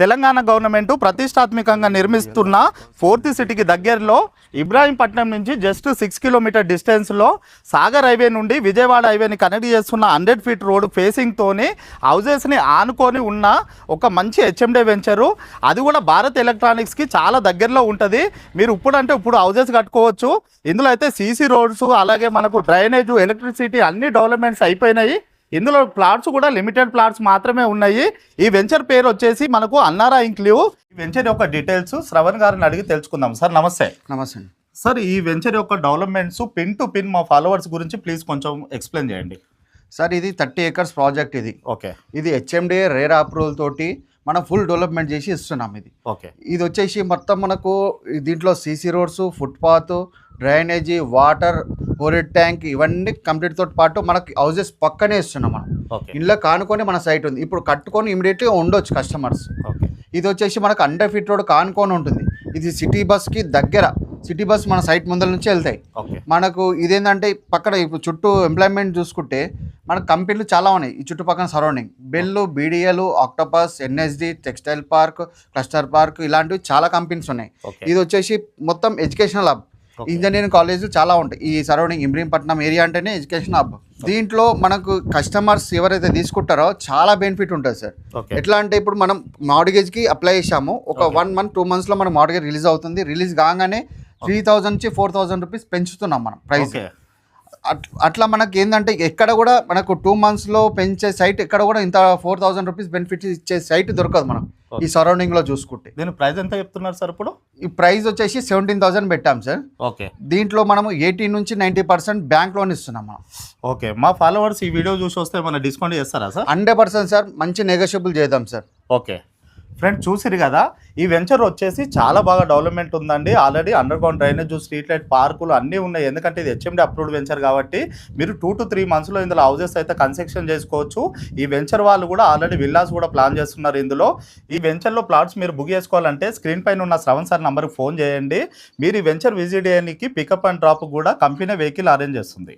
Telangana government ప్రతిష్టాత్మకంగా నిర్మిస్తున్న 4th సిటీకి దగ్గరలో ఇబ్రాహీంపట్నం నుంచి జస్ట్ 6 కిలోమీటర్ డిస్టెన్స్లో సాగర్ హైవే నుండి విజయవాడ హైవేని కనెక్ట్ చేస్తున్న 100 ఫీట్ రోడ్ ఫేసింగ్తోని హౌజెస్ని ఆనుకొని ఉన్న ఒక మంచి హెచ్ఎండే వెంచరు. అది కూడా భారత్ ఎలక్ట్రానిక్స్కి చాలా దగ్గరలో ఉంటుంది. మీరు ఇప్పుడు హౌజెస్ కట్టుకోవచ్చు. ఇందులో అయితే సీసీ రోడ్స్, అలాగే మనకు డ్రైనేజ్, ఎలక్ట్రిసిటీ అన్ని డెవలప్మెంట్స్ అయిపోయినాయి. ఇందులో ప్లాట్స్ కూడా లిమిటెడ్ ప్లాట్స్ మాత్రమే ఉన్నాయి. ఈ వెంచర్ పేరు వచ్చేసి మనకు అన్నారా ఇంక్లీవ్. ఈ వెంచర్ యొక్క డీటెయిల్స్ శ్రవణ్ గారిని అడిగి తెలుసుకుందాం. సార్ నమస్తే. నమస్తే సార్, ఈ వెంచర్ యొక్క డెవలప్మెంట్స్ పిన్ టు పిన్ మా ఫాలోవర్స్ గురించి ప్లీజ్ కొంచెం ఎక్స్ప్లెయిన్ చేయండి. సార్, ఇది 30 acres ప్రాజెక్ట్. ఓకే. ఇది హెచ్ఎండే రేర్ అప్రూవల్ తోటి మనం ఫుల్ డెవలప్మెంట్ చేసి ఇస్తున్నాం. ఓకే. ఇది వచ్చేసి మొత్తం మనకు దీంట్లో CC roads, footpath, drainage, water, overhead tank ఇవన్నీ కంప్లీట్ తోటి పాటు మనకి హౌజెస్ పక్కనే ఇస్తున్నాం. మనం ఇళ్ళ కానుకొని మన సైట్ ఉంది. ఇప్పుడు కట్టుకొని ఇమీడియట్గా ఉండొచ్చు కస్టమర్స్. ఇది వచ్చేసి మనకు 100 ఫీట్ రోడ్ కానుకొని ఉంటుంది. ఇది సిటీ బస్కి దగ్గర. సిటీ బస్ మన సైట్ ముందర నుంచి వెళ్తాయి. మనకు ఇదేంటంటే పక్కన ఇప్పుడు చుట్టూ ఎంప్లాయ్మెంట్ చూసుకుంటే మనకు కంపెనీలు చాలా ఉన్నాయి ఈ చుట్టుపక్కల surrounding. Bell, BDL, octopus, NSD, textile park, cluster park ఇలాంటివి చాలా కంపెనీస్ ఉన్నాయి. ఇది వచ్చేసి మొత్తం ఎడ్యుకేషనల్ హబ్. ఇంజనీరింగ్ కాలేజీలు చాలా ఉంటాయి ఈ సరౌండింగ్. ఇబ్రహీంపట్నం ఏరియా అంటేనే ఎడ్యుకేషన్ హబ్. దీంట్లో మనకు కస్టమర్స్ ఎవరైతే తీసుకుంటారో చాలా బెనిఫిట్ ఉంటుంది సార్. ఎట్లా అంటే ఇప్పుడు మనం మార్గేజ్కి అప్లై చేసాము. ఒక 1 month 2 monthsలో మన మార్గేజ్ రిలీజ్ అవుతుంది. రిలీజ్ కాగానే 3,000 నుంచి 4,000 రూపీస్ పెంచుతున్నాం మనం ప్రైస్. అట్లా మనకి ఏంటంటే ఎక్కడ కూడా మనకు 2 monthsలో పెంచే సైట్ ఎక్కడ కూడా ఇంత 4,000 రూపీస్ బెనిఫిట్ ఇచ్చే సైట్ దొరకదు మనం ఈ సరౌండింగ్లో చూసుకుంటే. దీని ప్రైస్ ఎంత చెప్తున్నారు సార్ ఇప్పుడు? ఈ ప్రైస్ వచ్చేసి 17,000 పెట్టాం సార్. ఓకే. దీంట్లో మనము 80 నుంచి 90% బ్యాంక్ లోన్ ఇస్తున్నాం మనం. ఓకే. మా ఫాలోవర్స్ ఈ వీడియో చూసి వస్తే ఏమైనా డిస్కౌంట్ చేస్తారా సార్? 100% సార్. మంచి నెగోషియబుల్ చేద్దాం సార్. ఓకే. ఫ్రెండ్స్ చూసిరు కదా, ఈ వెంచర్ వచ్చేసి చాలా బాగా డెవలప్మెంట్ ఉందండి. Already under ground drainage, street light, పార్కులు అన్నీ ఉన్నాయి. ఎందుకంటే ఇది హెచ్ఎండి అప్రూవ్డ్ వెంచర్ కాబట్టి మీరు 2 to 3 monthsలో ఇందులో హౌజెస్ అయితే కన్స్ట్రక్షన్ చేసుకోవచ్చు. ఈ వెంచర్ వాళ్ళు కూడా ఆల్రెడీ విల్లాస్ కూడా ప్లాన్ చేస్తున్నారు ఇందులో. ఈ వెంచర్లో ప్లాట్స్ మీరు బుక్ చేసుకోవాలంటే స్క్రీన్ పైన ఉన్న శ్రవణ్ సార్ నంబర్కి ఫోన్ చేయండి. మీరు ఈ వెంచర్ విజిట్ చేయడానికి పికప్ అండ్ డ్రాప్ కూడా కంపెనీ వెహికల్ అరేంజ్ చేస్తుంది.